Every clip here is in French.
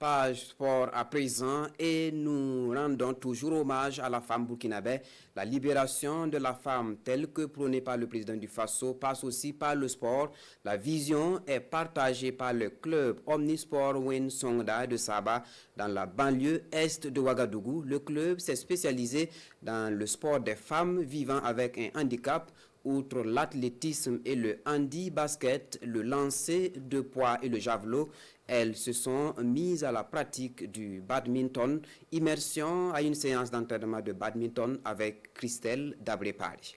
Page sport à présent et nous rendons toujours hommage à la femme burkinabé. La libération de la femme telle que prônée par le président du Faso passe aussi par le sport. La vision est partagée par le club Omnisport Win Songda de Saba dans la banlieue est de Ouagadougou. Le club s'est spécialisé dans le sport des femmes vivant avec un handicap. Outre l'athlétisme et le handi-basket, le lancer de poids et le javelot, elles se sont mises à la pratique du badminton. Immersion à une séance d'entraînement de badminton avec Christelle Dabré-Paris.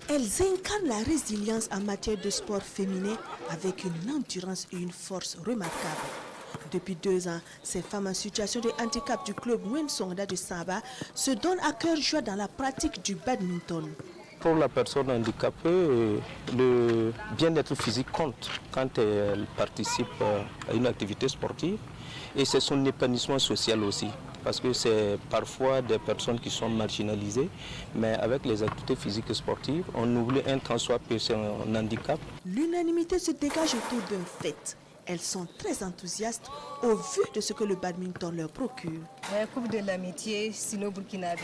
Elles incarnent la résilience en matière de sport féminin avec une endurance et une force remarquables. Depuis 2 ans, ces femmes en situation de handicap du club Winsonda de Saba se donnent à cœur joie dans la pratique du badminton. Pour la personne handicapée, le bien-être physique compte quand elle participe à une activité sportive et c'est son épanouissement social aussi. Parce que c'est parfois des personnes qui sont marginalisées, mais avec les activités physiques et sportives, on oublie un tant soit peu son handicap. L'unanimité se dégage autour d'un fait. Elles sont très enthousiastes au vu de ce que le badminton leur procure. La Coupe de l'amitié sino-burkinabé,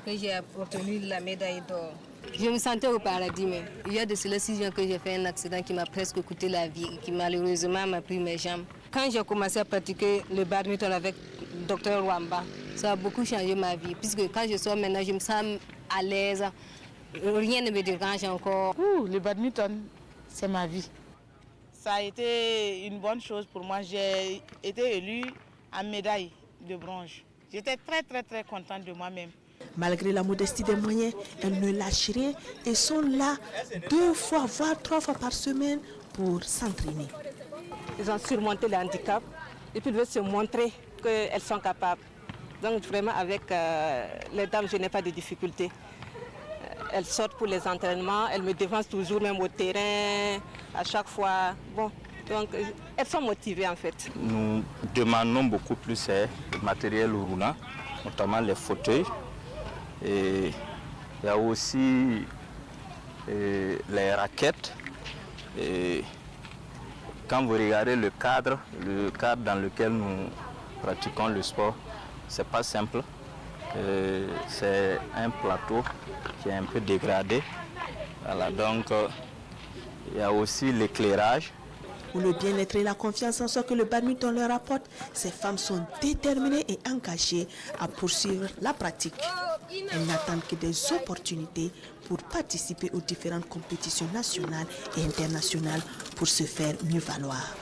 que j'ai obtenu la médaille d'or. Je me sentais au paradis, mais il y a de cela 6 ans que j'ai fait un accident qui m'a presque coûté la vie et qui malheureusement m'a pris mes jambes. Quand j'ai commencé à pratiquer le badminton avec le Dr Wamba, ça a beaucoup changé ma vie, puisque quand je sors maintenant, je me sens à l'aise, rien ne me dérange encore. Le badminton, c'est ma vie. Ça a été une bonne chose pour moi. J'ai été élue en médaille de bronze. J'étais très contente de moi-même. Malgré la modestie des moyens, elles ne lâchent rien et sont là 2 fois, voire 3 fois par semaine pour s'entraîner. Ils ont surmonté le handicap et puis ils veulent se montrer qu'elles sont capables. Donc vraiment avec les dames, je n'ai pas de difficultés. Elles sortent pour les entraînements, elles me devancent toujours même au terrain, à chaque fois. Bon, donc elles sont motivées en fait. Nous demandons beaucoup plus de matériel roulant, notamment les fauteuils. Et il y a aussi les raquettes. Et quand vous regardez le cadre dans lequel nous pratiquons le sport, c'est pas simple. C'est un plateau qui est un peu dégradé. Voilà, donc il y a aussi l'éclairage. Pour le bien-être et la confiance en soi que le badminton leur apporte, ces femmes sont déterminées et engagées à poursuivre la pratique. Elles n'attendent que des opportunités pour participer aux différentes compétitions nationales et internationales pour se faire mieux valoir.